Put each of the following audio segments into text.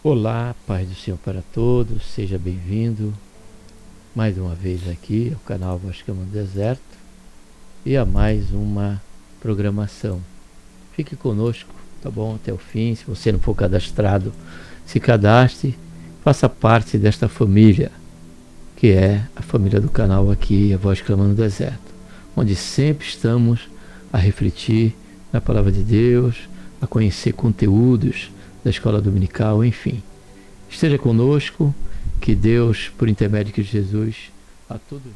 Olá, paz do Senhor para todos, seja bem-vindo mais uma vez aqui ao canal Voz Clamando no Deserto e a mais uma programação. Fique conosco, tá bom? Até o fim. Se você não for cadastrado, se cadastre, faça parte desta família, que é a família do canal aqui, a Voz Clamando no Deserto, onde sempre estamos a refletir na Palavra de Deus, a conhecer conteúdos da escola dominical, enfim. Esteja conosco, que Deus, por intermédio de Jesus, a todos.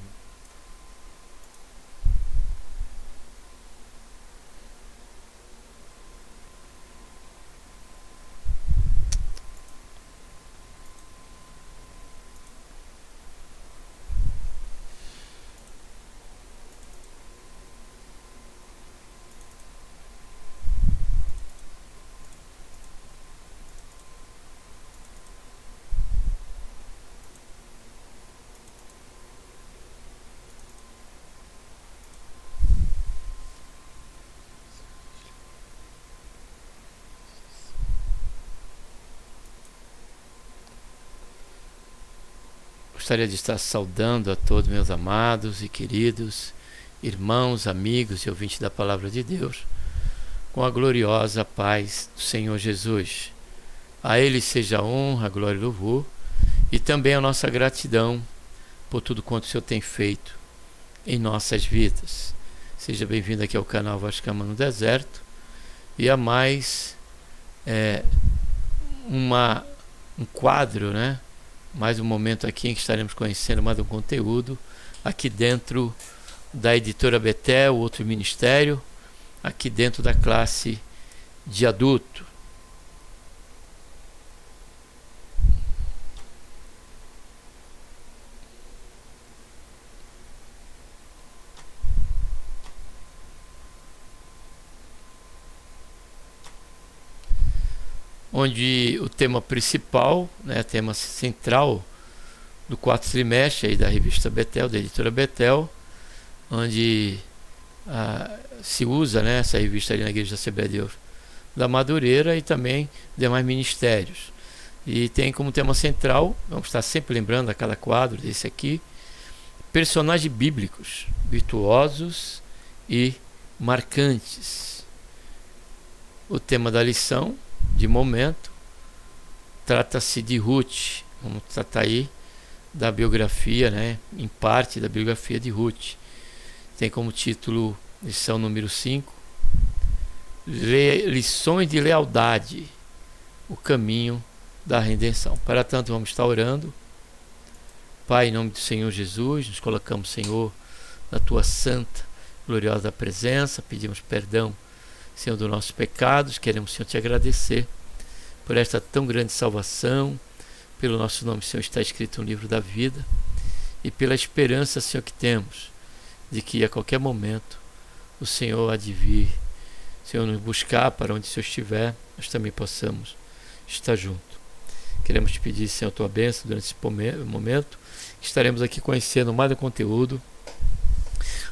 Gostaria de estar saudando a todos meus amados e queridos irmãos, amigos e ouvintes da Palavra de Deus, com a gloriosa paz do Senhor Jesus. A Ele seja a honra, a glória e o louvor, e também a nossa gratidão por tudo quanto o Senhor tem feito em nossas vidas. Seja bem-vindo aqui ao canal Voz Clamando no Deserto e a mais um quadro, né? Mais um momento aqui em que estaremos conhecendo mais um conteúdo aqui dentro da editora Betel, outro ministério, aqui dentro da classe de adulto. Onde o tema principal, né, tema central do quarto trimestre aí da revista Betel, da editora Betel, onde se usa, né, essa revista ali na Igreja da Assembleia de Deus da Madureira e também demais ministérios. E tem como tema central, vamos estar sempre lembrando a cada quadro desse aqui, personagens bíblicos, virtuosos e marcantes. O tema da lição de momento trata-se de Ruth. Vamos tratar aí da biografia, né, em parte da biografia de Ruth. Tem como título, lição número 5, lições de lealdade, o caminho da redenção. Para tanto, vamos estar orando. Pai, em nome do Senhor Jesus, nos colocamos, Senhor, na tua santa, gloriosa presença, pedimos perdão, Senhor, dos nossos pecados. Queremos, Senhor, te agradecer por esta tão grande salvação, pelo nosso nome, Senhor, está escrito no livro da vida, e pela esperança, Senhor, que temos de que a qualquer momento o Senhor há de vir, Senhor, nos buscar para onde o Senhor estiver, nós também possamos estar junto. Queremos te pedir, Senhor, a tua bênção durante esse momento. Estaremos aqui conhecendo mais do conteúdo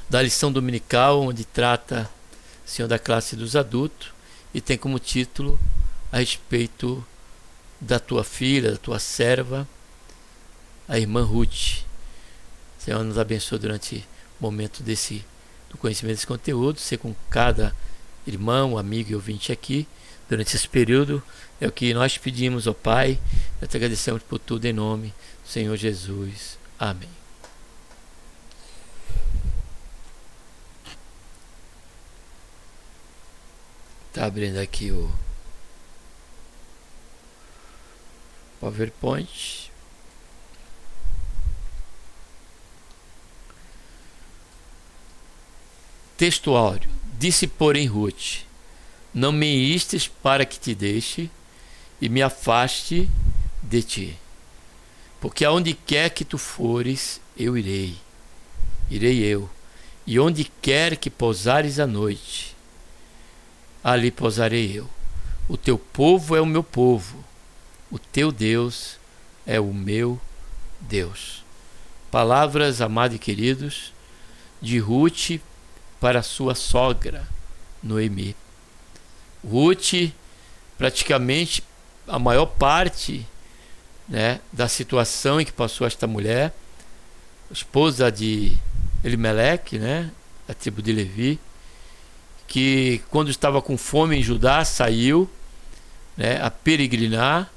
da lição dominical, onde trata, Senhor, da classe dos adultos, e tem como título a respeito da tua filha, da tua serva, a irmã Ruth. Senhor, nos abençoe durante o momento do conhecimento desse conteúdo, ser com cada irmão, amigo e ouvinte aqui, durante esse período. É o que nós pedimos ao Pai, e te agradecemos por tudo em nome do Senhor Jesus. Amém. Está abrindo aqui o PowerPoint. Textuário. Disse, porém, Ruth: não me istes para que te deixe e me afaste de ti, porque aonde quer que tu fores, eu irei eu, e onde quer que pousares à noite, ali pousarei eu. O teu povo é o meu povo, o teu Deus é o meu Deus. Palavras, amados e queridos, de Ruth para sua sogra, Noemi. Ruth praticamente a maior parte, né, da situação em que passou esta mulher, esposa de Elimeleque, né, da tribo de Levi, que quando estava com fome em Judá, saiu, né, a peregrinar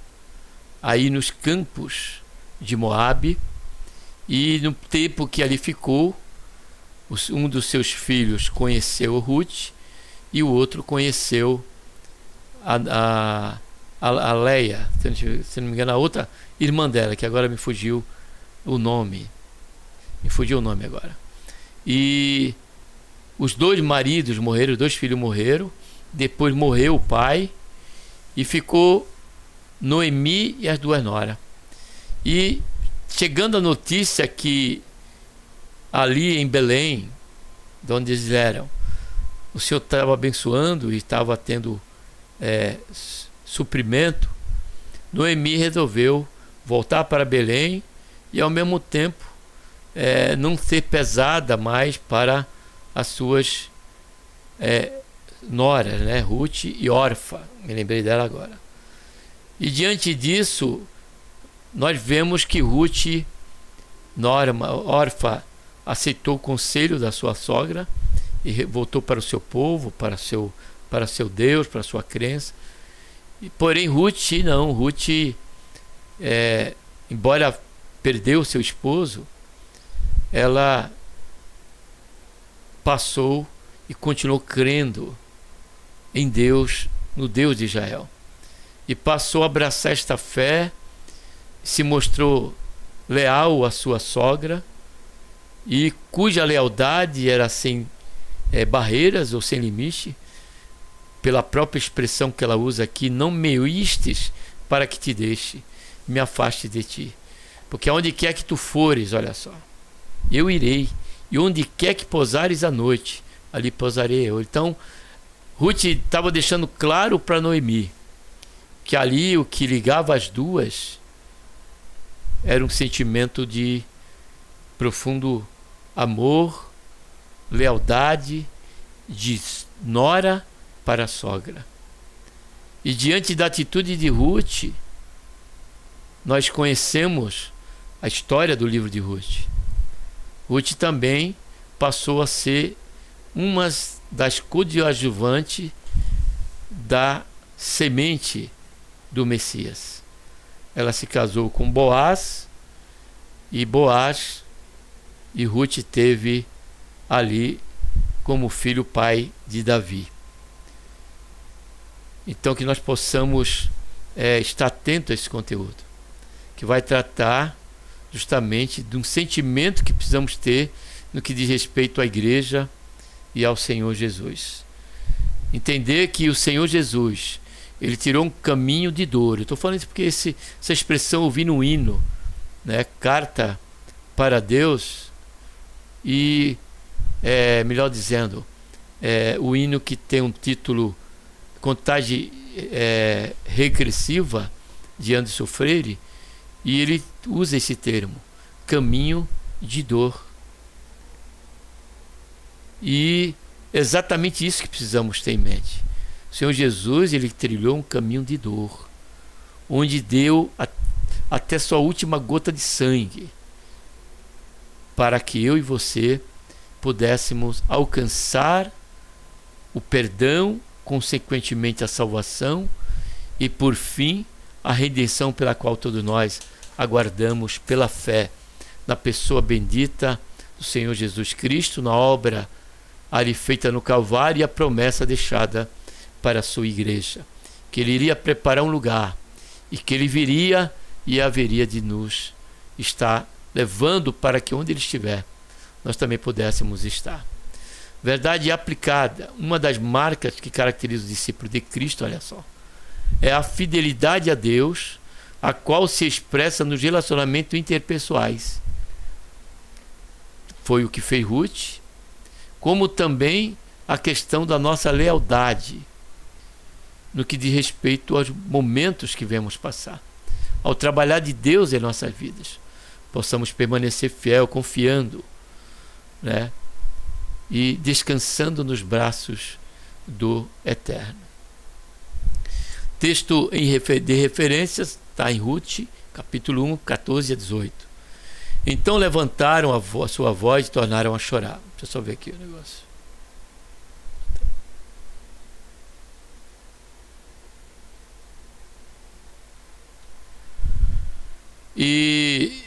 aí nos campos de Moabe, e no tempo que ali ficou, um dos seus filhos conheceu Ruth e o outro conheceu a Leia, se não me engano, a outra irmã dela, que agora me fugiu o nome. Agora. E os dois maridos morreram, os dois filhos morreram, depois morreu o pai, e ficou Noemi e as duas noras. E chegando a notícia que ali em Belém, de onde eles eram, o Senhor estava abençoando e estava tendo suprimento, Noemi resolveu voltar para Belém e ao mesmo tempo não ser pesada mais para as suas noras, né? Ruth e Orfa, me lembrei dela agora. E diante disso, nós vemos que Ruth, Orfa, aceitou o conselho da sua sogra e voltou para o seu povo, para seu Deus, para a sua crença. Porém Ruth não, embora perdeu seu esposo, ela passou e continuou crendo em Deus, no Deus de Israel, e passou a abraçar esta fé, se mostrou leal à sua sogra, e cuja lealdade era sem barreiras ou sem limite, pela própria expressão que ela usa aqui: não me oístes para que te deixe, me afaste de ti, porque aonde quer que tu fores, olha só, eu irei, e onde quer que pousares à noite, ali pousarei eu. Então Ruth estava deixando claro para Noemi que ali o que ligava as duas era um sentimento de profundo amor, lealdade, de nora para a sogra. E diante da atitude de Ruth, nós conhecemos a história do livro de Ruth. Ruth também passou a ser uma das coadjuvantes da semente do Messias. Ela se casou com Boaz, e Ruth teve ali como filho pai de Davi. Então que nós possamos estar atentos a esse conteúdo, que vai tratar justamente de um sentimento que precisamos ter no que diz respeito à igreja e ao Senhor Jesus. Entender que o Senhor Jesus, ele tirou um caminho de dor. Eu estou falando isso porque essa expressão eu vi no hino, né? Carta para Deus, e melhor dizendo, o hino que tem um título Contagem Regressiva, de Anderson Freire, e ele usa esse termo, caminho de dor. E exatamente isso que precisamos ter em mente. O Senhor Jesus, ele trilhou um caminho de dor, onde deu até sua última gota de sangue, para que eu e você pudéssemos alcançar o perdão, consequentemente a salvação, e por fim a redenção pela qual todos nós aguardamos pela fé na pessoa bendita do Senhor Jesus Cristo, na obra ali feita no Calvário, e a promessa deixada para a sua igreja, que ele iria preparar um lugar, e que ele viria e haveria de nos estar levando para que onde ele estiver, nós também pudéssemos estar. Verdade aplicada, uma das marcas que caracteriza o discípulo de Cristo, olha só, é a fidelidade a Deus, a qual se expressa nos relacionamentos interpessoais. Foi o que fez Ruth, como também a questão da nossa lealdade no que diz respeito aos momentos que vemos passar. Ao trabalhar de Deus em nossas vidas, possamos permanecer fiel, confiando, né? E descansando nos braços do Eterno. texto de referências está em Ruth, capítulo 1, 14 a 18. Então levantaram a sua voz e tornaram a chorar. Deixa eu só ver aqui o negócio. E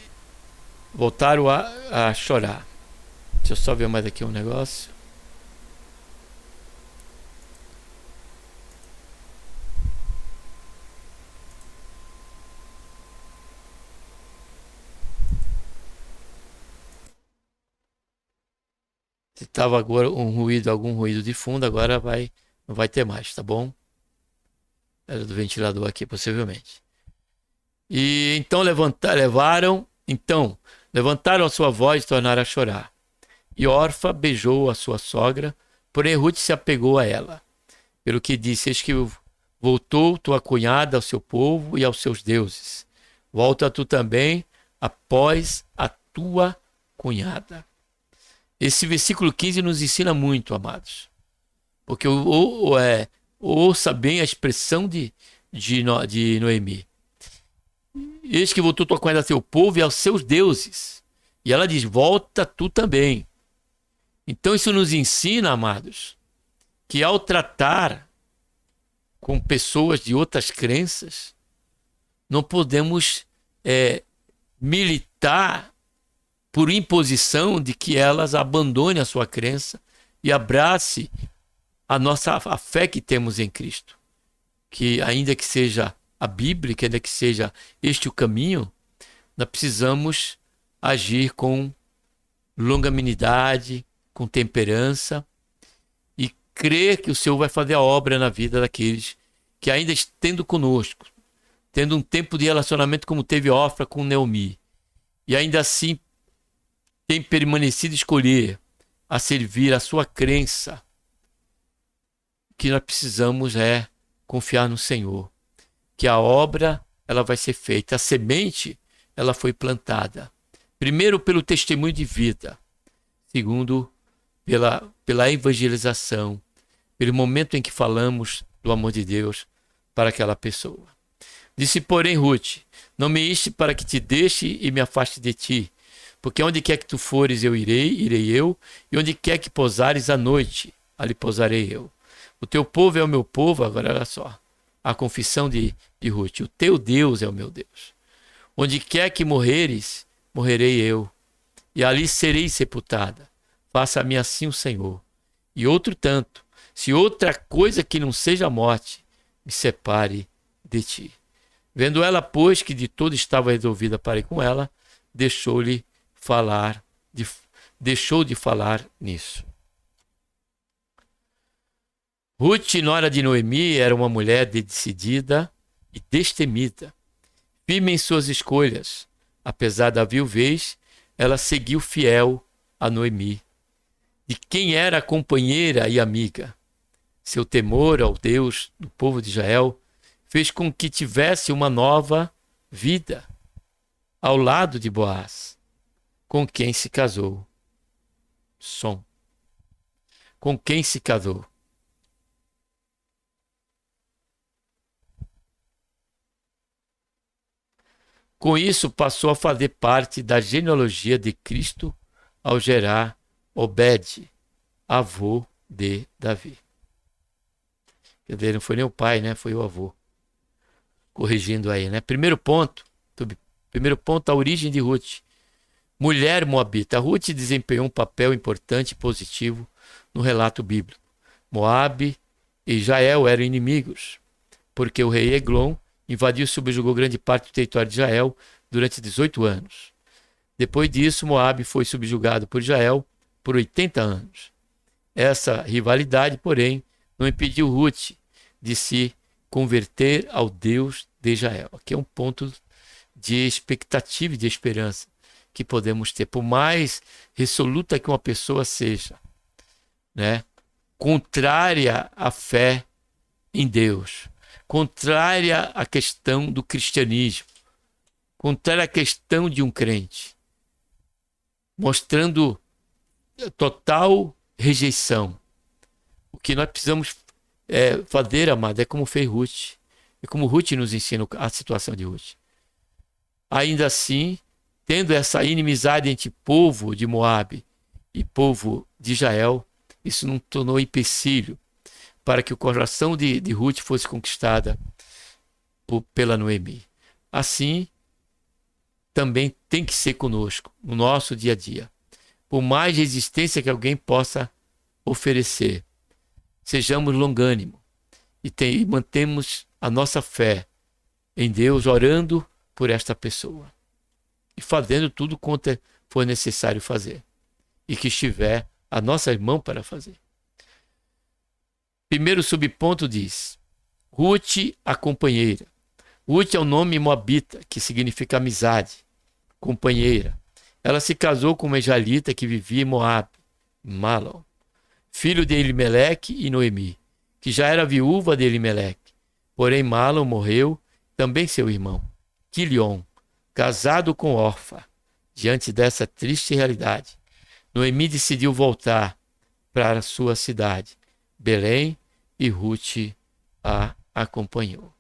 voltaram a chorar. Deixa eu só ver mais aqui um negócio. Se estava agora algum ruído de fundo, agora não vai ter mais, tá bom? Era do ventilador aqui, possivelmente. E então levantaram a sua voz e tornaram a chorar. E Orfa beijou a sua sogra, porém Ruth se apegou a ela. Pelo que disse: eis que voltou tua cunhada ao seu povo e aos seus deuses. Volta tu também após a tua cunhada. Esse versículo 15 nos ensina muito, amados. Porque ouça bem a expressão de Noemi. Eis que voltou tua cunhada ao seu povo e aos seus deuses. E ela diz: volta tu também. Então isso nos ensina, amados, que ao tratar com pessoas de outras crenças, não podemos militar por imposição de que elas abandonem a sua crença e abrace a fé que temos em Cristo. Que ainda que seja a Bíblia, que ainda que seja este o caminho, nós precisamos agir com longanimidade, com temperança e crer que o Senhor vai fazer a obra na vida daqueles que ainda estando conosco, tendo um tempo de relacionamento como teve Orfa com Noemi, e ainda assim tem permanecido escolher a servir a sua crença. Que nós precisamos confiar no Senhor, que a obra ela vai ser feita, a semente ela foi plantada, primeiro pelo testemunho de vida, segundo pela evangelização, pelo momento em que falamos do amor de Deus para aquela pessoa. Disse, porém, Ruth: não me iste para que te deixe e me afaste de ti, porque onde quer que tu fores eu irei eu, e onde quer que pousares à noite, ali pousarei eu. O teu povo é o meu povo. Agora olha só, a confissão de Ruth: o teu Deus é o meu Deus. Onde quer que morreres, morrerei eu, e ali serei sepultada. Faça-me assim o Senhor. E outro tanto, se outra coisa que não seja a morte me separe de ti. Vendo ela, pois, que de todo estava resolvida para ir com ela, deixou de falar nisso. Ruth, nora de Noemi, era uma mulher decidida e destemida, firme em suas escolhas. Apesar da viuvez, ela seguiu fiel a Noemi, de quem era companheira e amiga. Seu temor ao Deus do povo de Israel fez com que tivesse uma nova vida ao lado de Boaz, com quem se casou. Com quem se casou. Com isso, passou a fazer parte da genealogia de Cristo ao gerar Obed, avô de Davi. Quer dizer, não foi nem o pai, né? Foi o avô. Corrigindo aí, né? Primeiro ponto, a origem de Ruth. Mulher moabita. Ruth desempenhou um papel importante e positivo no relato bíblico. Moabe e Israel eram inimigos, porque o rei Eglon invadiu e subjugou grande parte do território de Israel durante 18 anos. Depois disso, Moabe foi subjugado por Israel por 80 anos. Essa rivalidade, porém, não impediu Ruth de se converter ao Deus de Israel. Aqui é um ponto de expectativa e de esperança que podemos ter. Por mais resoluta que uma pessoa seja, né, contrária à fé em Deus, contrária à questão do cristianismo, contrária à questão de um crente, mostrando total rejeição. O que nós precisamos fazer, amado, é como fez Ruth. É como Ruth nos ensina a situação de Ruth. Ainda assim, tendo essa inimizade entre povo de Moabe e povo de Israel, isso não tornou empecilho para que o coração de Ruth fosse conquistada pela Noemi. Assim, também tem que ser conosco, no nosso dia a dia. Por mais resistência que alguém possa oferecer, sejamos longânimos e mantemos a nossa fé em Deus, orando por esta pessoa e fazendo tudo quanto for necessário fazer e que estiver a nossa mão para fazer. Primeiro subponto diz: Ruth, a companheira. Ruth é o nome moabita, que significa amizade, companheira. Ela se casou com uma israelita que vivia em Moabe, Malom, filho de Elimeleque e Noemi, que já era viúva de Elimeleque. Porém, Malom morreu, também seu irmão, Quilion, casado com Orfa. Diante dessa triste realidade, Noemi decidiu voltar para a sua cidade, Belém, e Ruth a acompanhou.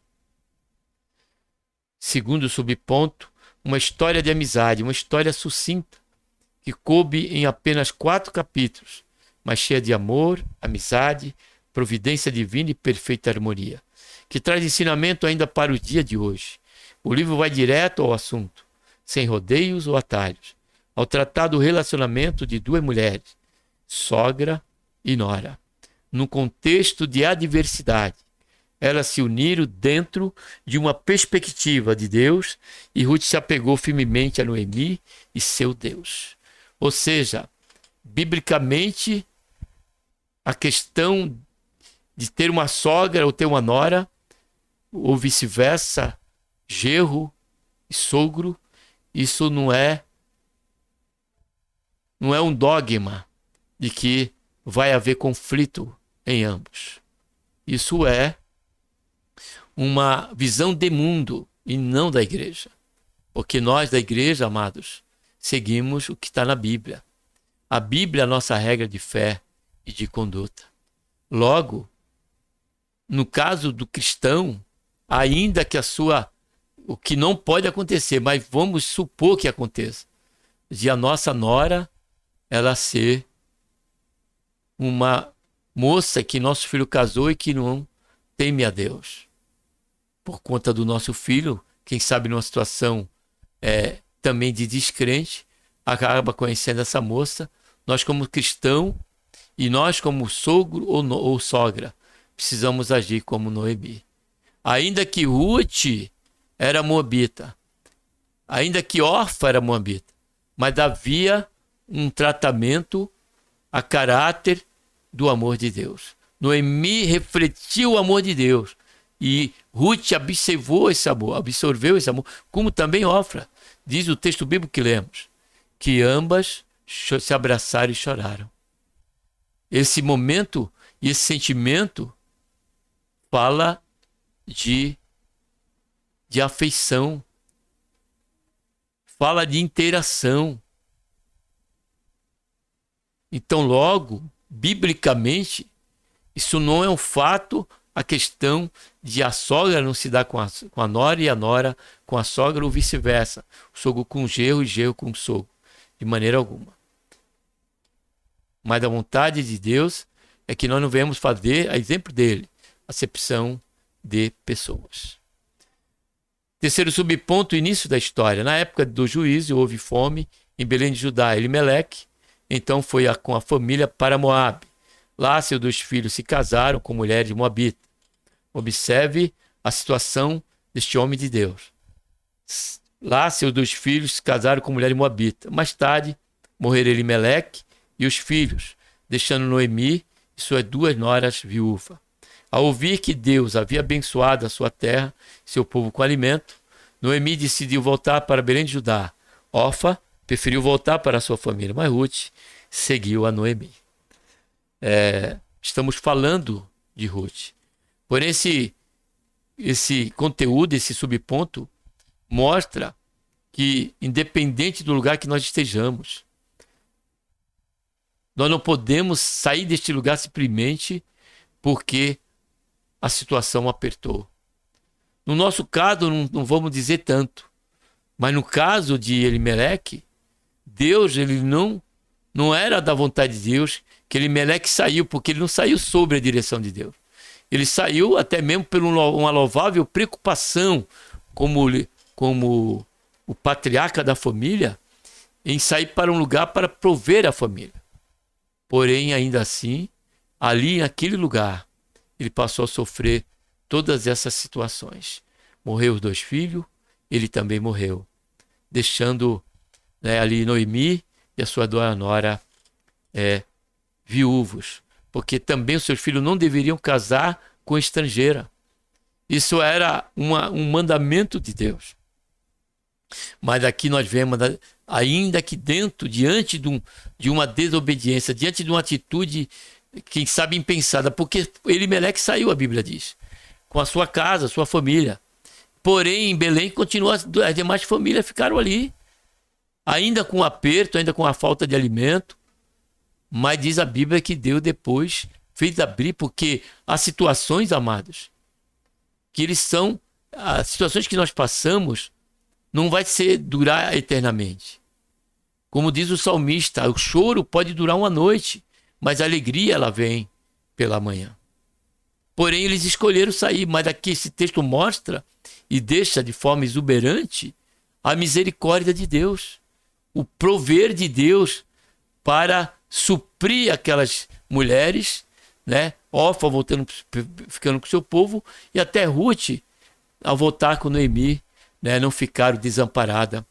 Segundo subponto, uma história de amizade, uma história sucinta, que coube em apenas 4 capítulos, mas cheia de amor, amizade, providência divina e perfeita harmonia, que traz ensinamento ainda para o dia de hoje. O livro vai direto ao assunto, sem rodeios ou atalhos, ao tratar do relacionamento de 2 mulheres, sogra e nora, num contexto de adversidade. Elas se uniram dentro de uma perspectiva de Deus e Ruth se apegou firmemente a Noemi e seu Deus. Ou seja, biblicamente, a questão de ter uma sogra ou ter uma nora, ou vice-versa, genro e sogro, isso não é um dogma de que vai haver conflito em ambos. Isso é uma visão de mundo e não da igreja. Porque nós da igreja, amados, seguimos o que está na Bíblia. A Bíblia é a nossa regra de fé e de conduta. Logo, no caso do cristão, ainda que o que não pode acontecer, mas vamos supor que aconteça, de a nossa nora, ela ser uma moça que nosso filho casou e que não teme a Deus. Por conta do nosso filho, quem sabe numa situação também de descrente, acaba conhecendo essa moça. Nós como cristão e nós como sogro ou sogra, precisamos agir como Noemi. Ainda que Ruth era moabita, ainda que Orfa era moabita, mas havia um tratamento a caráter do amor de Deus. Noemi refletiu o amor de Deus e Ruth absorveu esse amor, como também Orfa. Diz o texto bíblico que lemos, que ambas se abraçaram e choraram. Esse momento e esse sentimento fala de afeição, fala de interação. Então, logo, biblicamente, isso não é um fato, a questão de a sogra não se dar com a nora e a nora com a sogra ou vice-versa. O sogro com o genro e o genro com o sogro. De maneira alguma. Mas a vontade de Deus é que nós não venhamos fazer, a exemplo dele, acepção de pessoas. Terceiro subponto, início da história. Na época do juízo, houve fome em Belém de Judá. Elimeleque, então foi com a família para Moabe. Lá seus 2 filhos se casaram com mulheres de Moabita. Observe a situação deste homem de Deus. Lá seus 2 filhos se casaram com mulheres de Moabita. Mais tarde, morreram Elimeleque e os filhos, deixando Noemi e suas 2 noras viúvas. Ao ouvir que Deus havia abençoado a sua terra, seu povo com alimento, Noemi decidiu voltar para Belém de Judá. Orfa preferiu voltar para a sua família, mas Ruth seguiu a Noemi. Estamos falando de Ruth. Porém, esse conteúdo, esse subponto, mostra que, independente do lugar que nós estejamos, nós não podemos sair deste lugar simplesmente porque a situação apertou. No nosso caso, não vamos dizer tanto. Mas no caso de Elimeleque, Deus, ele não era da vontade de Deus que Elimeleque saiu, porque ele não saiu sob a direção de Deus. Ele saiu até mesmo por uma louvável preocupação, como o patriarca da família, em sair para um lugar para prover a família. Porém, ainda assim, ali naquele lugar, ele passou a sofrer todas essas situações. Morreu os 2 filhos, ele também morreu, deixando, né, ali Noemi e a sua nora viúvos, porque também os seus filhos não deveriam casar com estrangeira. Isso era um mandamento de Deus. Mas aqui nós vemos, ainda que diante de uma desobediência, diante de uma atitude, quem sabe, impensada, porque Elimeleque saiu, a Bíblia diz, com a sua casa, a sua família. Porém, em Belém, as demais famílias ficaram ali, ainda com aperto, ainda com a falta de alimento. Mas diz a Bíblia que Deus depois fez abrir, porque há situações, amados, que as situações que nós passamos não vai durar eternamente. Como diz o salmista, o choro pode durar uma noite, mas a alegria ela vem pela manhã. Porém, eles escolheram sair, mas aqui esse texto mostra e deixa de forma exuberante a misericórdia de Deus, o prover de Deus para suprir aquelas mulheres, né? Orfa ficando com seu povo, e até Ruth, ao voltar com Noemi, né, não ficaram desamparada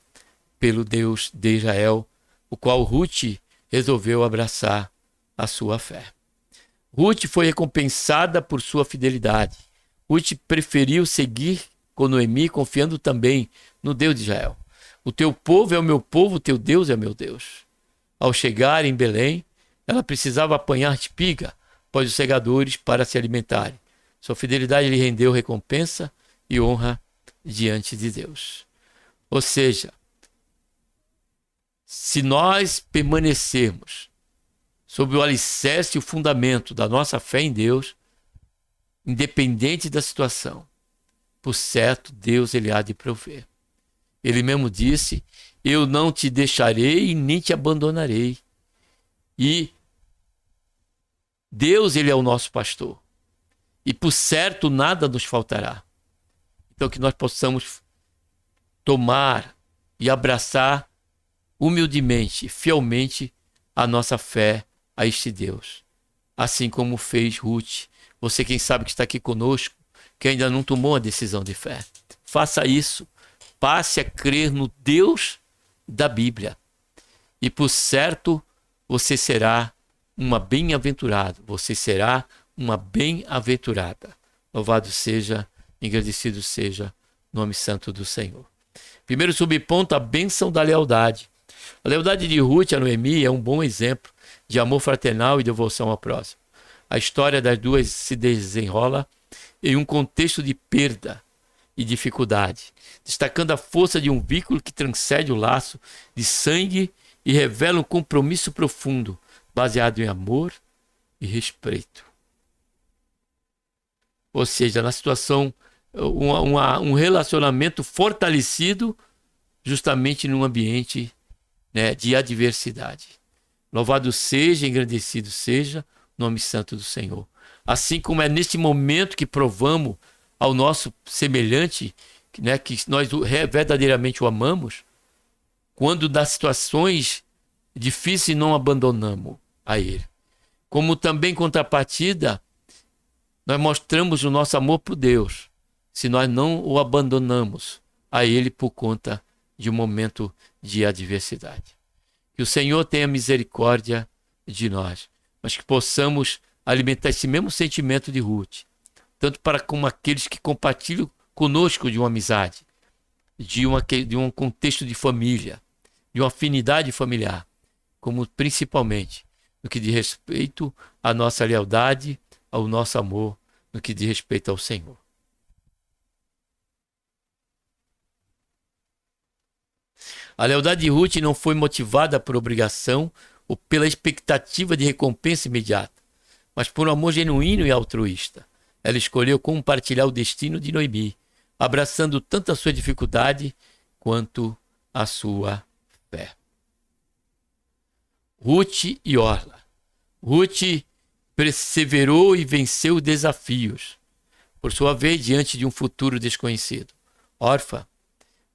pelo Deus de Israel, o qual Ruth resolveu abraçar a sua fé. Ruth foi recompensada por sua fidelidade. Ruth preferiu seguir com Noemi, confiando também no Deus de Israel. O teu povo é o meu povo, o teu Deus é o meu Deus. Ao chegar em Belém, ela precisava apanhar espiga após os segadores para se alimentarem. Sua fidelidade lhe rendeu recompensa e honra diante de Deus. Ou seja, se nós permanecermos sob o alicerce e o fundamento da nossa fé em Deus, independente da situação, por certo, Deus ele há de prover. Ele mesmo disse: eu não te deixarei e nem te abandonarei. E Deus, ele é o nosso pastor. E por certo, nada nos faltará. Então, que nós possamos tomar e abraçar humildemente, fielmente, a nossa fé a este Deus. Assim como fez Ruth. Você, quem sabe, que está aqui conosco, que ainda não tomou a decisão de fé. Faça isso. Passe a crer no Deus da Bíblia. E por certo, você será uma bem-aventurada. Você será uma bem-aventurada. Louvado seja, engrandecido seja o nome santo do Senhor. Primeiro subponto, a bênção da lealdade. A lealdade de Ruth a Noemi é um bom exemplo de amor fraternal e devoção ao próximo. A história das duas se desenrola em um contexto de perda e dificuldade, destacando a força de um vínculo que transcende o laço de sangue e revela um compromisso profundo, baseado em amor e respeito. Ou seja, na situação, um relacionamento fortalecido justamente num ambiente, né, de adversidade. Louvado seja, engrandecido seja o nome santo do Senhor. Assim como é neste momento que provamos ao nosso semelhante, né, que nós verdadeiramente o amamos, quando nas situações difíceis não abandonamos a Ele. Como também, em contrapartida, nós mostramos o nosso amor por Deus, se nós não o abandonamos a Ele por conta de um momento de adversidade. Que o Senhor tenha misericórdia de nós, mas que possamos alimentar esse mesmo sentimento de Ruth, tanto para como aqueles que compartilham conosco de uma amizade, de um contexto de família, de uma afinidade familiar, como principalmente no que diz respeito à nossa lealdade, ao nosso amor, no que diz respeito ao Senhor. A lealdade de Ruth não foi motivada por obrigação ou pela expectativa de recompensa imediata, mas por um amor genuíno e altruísta. Ela escolheu compartilhar o destino de Noemi, abraçando tanto a sua dificuldade quanto a sua fé. Ruth e Orla. Ruth perseverou e venceu desafios, por sua vez, diante de um futuro desconhecido. Orfa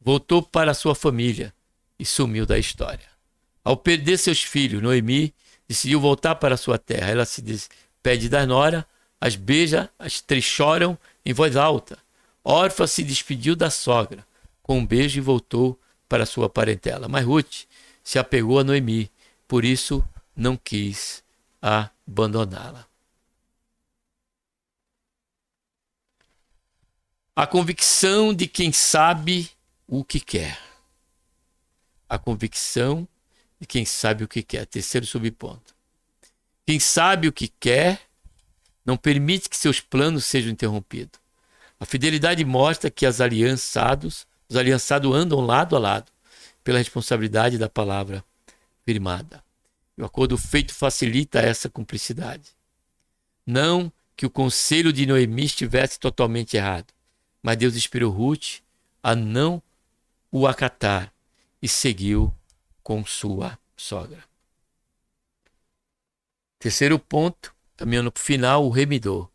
voltou para sua família e sumiu da história. Ao perder seus filhos, Noemi decidiu voltar para sua terra. Ela se despede da nora, as beija, as três choram em voz alta. Orfa se despediu da sogra com um beijo e voltou para sua parentela. Mas Ruth se apegou a Noemi, por isso não quis abandoná-la. A convicção de quem sabe o que quer. A convicção de quem sabe o que quer. Terceiro subponto. Quem sabe o que quer não permite que seus planos sejam interrompidos. A fidelidade mostra que os aliançados andam lado a lado pela responsabilidade da palavra firmada. O acordo feito facilita essa cumplicidade. Não que o conselho de Noemi estivesse totalmente errado, mas Deus inspirou Ruth a não o acatar e seguiu com sua sogra. Terceiro ponto, caminhando para o final, o remidor.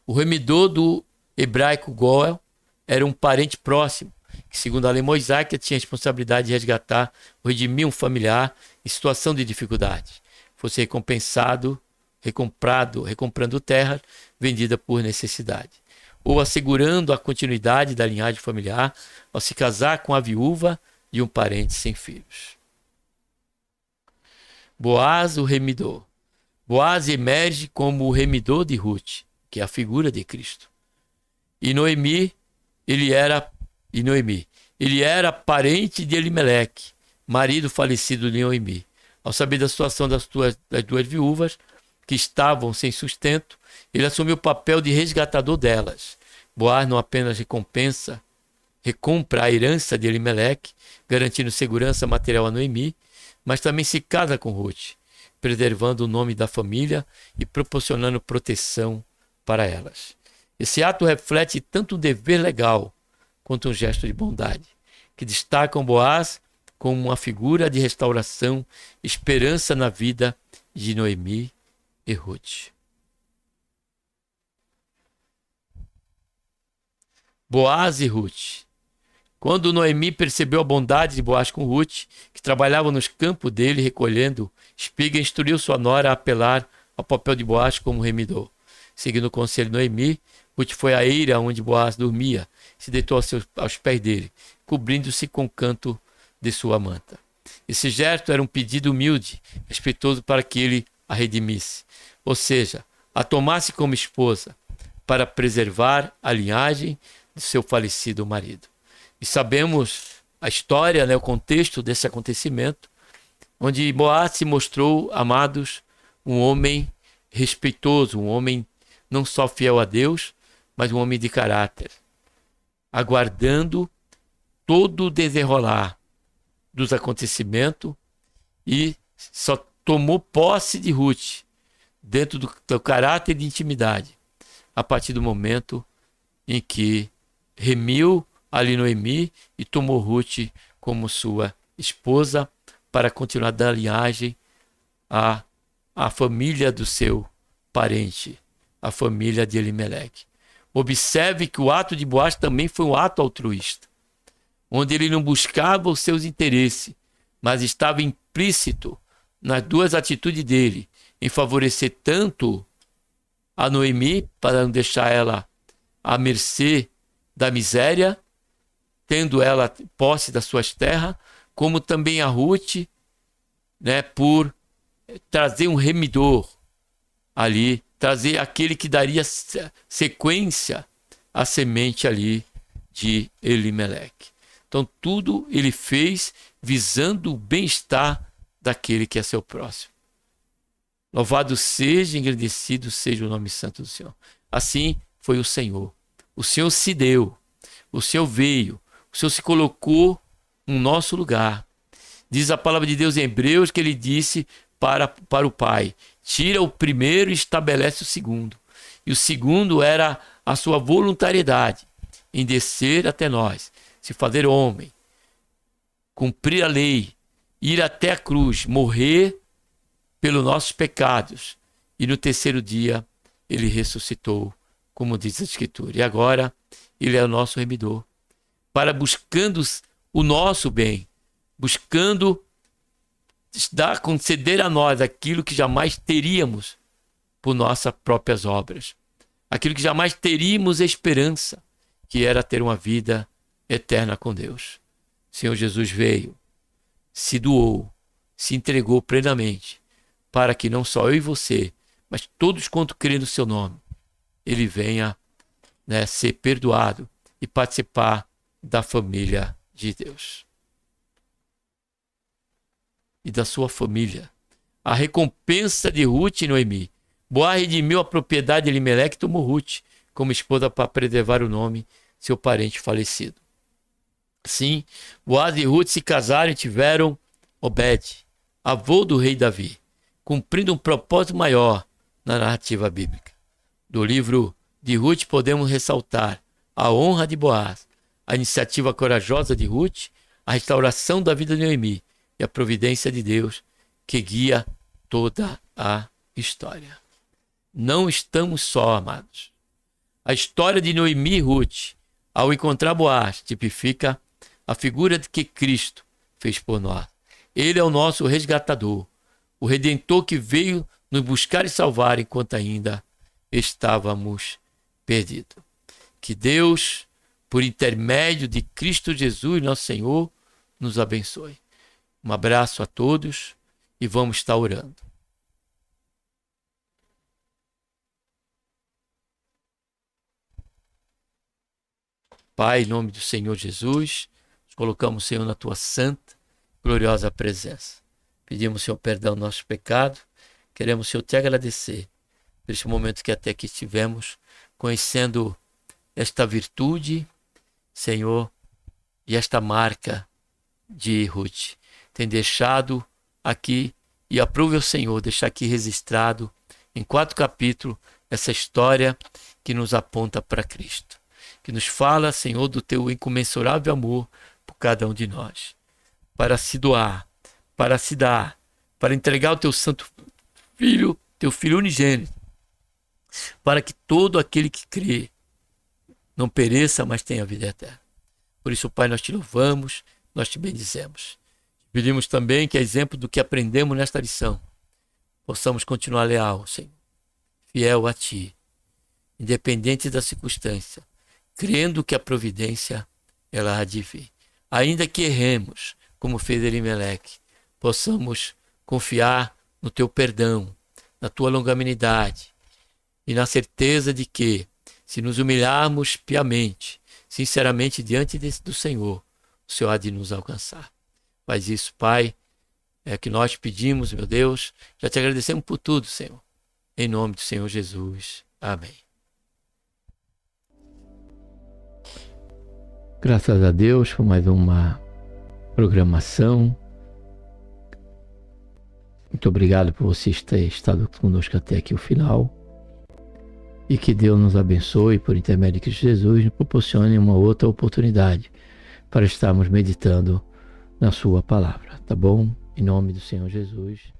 O remidor do hebraico Goel era um parente próximo, que segundo a lei mosaica tinha a responsabilidade de resgatar ou redimir um familiar em situação de dificuldade. Fosse recomprando terra vendida por necessidade, ou assegurando a continuidade da linhagem familiar ao se casar com a viúva de um parente sem filhos. Boaz, o remidor. Boaz emerge como o remidor de Ruth, que é a figura de Cristo. E Noemi, ele era parente de Elimeleque, marido falecido de Noemi. Ao saber da situação das duas viúvas, que estavam sem sustento, ele assumiu o papel de resgatador delas. Boaz não apenas recompra a herança de Elimeleque, garantindo segurança material a Noemi, mas também se casa com Ruth, preservando o nome da família e proporcionando proteção para elas. Esse ato reflete tanto um dever legal quanto um gesto de bondade, que destacam Boaz como uma figura de restauração, esperança na vida de Noemi e Ruth. Boaz e Ruth. Quando Noemi percebeu a bondade de Boaz com Ruth, que trabalhava nos campos dele recolhendo espiga, instruiu sua nora a apelar ao papel de Boaz como remidor. Seguindo o conselho de Noemi, Ruth foi à eira onde Boaz dormia, se deitou aos pés dele, cobrindo-se com o canto de sua manta. Esse gesto era um pedido humilde, respeitoso para que ele a redimisse, ou seja, a tomasse como esposa, para preservar a linhagem de seu falecido marido. E sabemos a história, o contexto desse acontecimento, onde Boaz se mostrou, amados, um homem respeitoso, um homem não só fiel a Deus, mas um homem de caráter, aguardando todo o desenrolar dos acontecimentos e só tomou posse de Ruth dentro do caráter de intimidade a partir do momento em que remiu ali Noemi e tomou Ruth como sua esposa para continuar da linhagem à família do seu parente, a família de Elimeleque. Observe que o ato de Boaz também foi um ato altruísta, onde ele não buscava os seus interesses, mas estava implícito nas duas atitudes dele, em favorecer tanto a Noemi, para não deixar ela à mercê da miséria, tendo ela posse das suas terras, como também a Ruth, por trazer um remidor ali, trazer aquele que daria sequência à semente ali de Elimeleque. Então tudo ele fez visando o bem-estar daquele que é seu próximo. Louvado seja, engrandecido seja o nome santo do Senhor. Assim foi o Senhor. O Senhor se deu, o Senhor veio, o Senhor se colocou no nosso lugar. Diz a palavra de Deus em Hebreus que ele disse para o Pai: tira o primeiro e estabelece o segundo. E o segundo era a sua voluntariedade em descer até nós, se fazer homem, cumprir a lei, ir até a cruz, morrer pelos nossos pecados, e no terceiro dia ele ressuscitou, como diz a Escritura. E agora ele é o nosso remidor, para buscando o nosso bem, buscando conceder a nós aquilo que jamais teríamos por nossas próprias obras, aquilo que jamais teríamos esperança, que era ter uma vida eterna com Deus. O Senhor Jesus veio, se doou, se entregou plenamente, para que não só eu e você, mas todos quanto crêem no seu nome, ele venha, ser perdoado e participar da família de Deus e da sua família. A recompensa de Ruth e Noemi. Boaz redimiu a propriedade de Elimeleque e tomou Ruth como esposa para preservar o nome seu parente falecido. Sim, Boaz e Ruth se casaram e tiveram Obed, avô do rei Davi, cumprindo um propósito maior na narrativa bíblica. Do livro de Ruth podemos ressaltar a honra de Boaz, a iniciativa corajosa de Ruth, a restauração da vida de Noemi e a providência de Deus que guia toda a história. Não estamos só, amados. A história de Noemi e Ruth, ao encontrar Boaz, tipifica a figura de que Cristo fez por nós. Ele é o nosso resgatador, o Redentor que veio nos buscar e salvar enquanto ainda estávamos perdidos. Que Deus, por intermédio de Cristo Jesus, nosso Senhor, nos abençoe. Um abraço a todos e vamos estar orando. Pai, em nome do Senhor Jesus, nos colocamos, Senhor, na tua santa, gloriosa presença. Pedimos, Senhor, perdão do nosso pecado. Queremos, Senhor, te agradecer por este momento que até aqui estivemos, conhecendo esta virtude, Senhor, e esta marca de Ruth. Tem deixado aqui, e aprove ao Senhor deixar aqui registrado em 4 capítulos essa história que nos aponta para Cristo, que nos fala, Senhor, do teu incomensurável amor por cada um de nós, para se doar, para se dar, para entregar o teu santo Filho, teu Filho unigênito, para que todo aquele que crê não pereça, mas tenha vida eterna. Por isso, Pai, nós te louvamos, nós te bendizemos. Pedimos também que, a exemplo do que aprendemos nesta lição, possamos continuar leal, Senhor, fiel a Ti, independente da circunstância, crendo que a providência ela há de vir. Ainda que erremos, como fez Elimeleque, possamos confiar no Teu perdão, na Tua longanimidade e na certeza de que, se nos humilharmos piamente, sinceramente diante do Senhor, o Senhor há de nos alcançar. Faz isso, Pai, é que nós pedimos, meu Deus. Já te agradecemos por tudo, Senhor. Em nome do Senhor Jesus. Amém. Graças a Deus por mais uma programação. Muito obrigado por você ter estado conosco até aqui o final. E que Deus nos abençoe, por intermédio de Cristo Jesus, nos proporcione uma outra oportunidade para estarmos meditando na sua palavra, tá bom? Em nome do Senhor Jesus.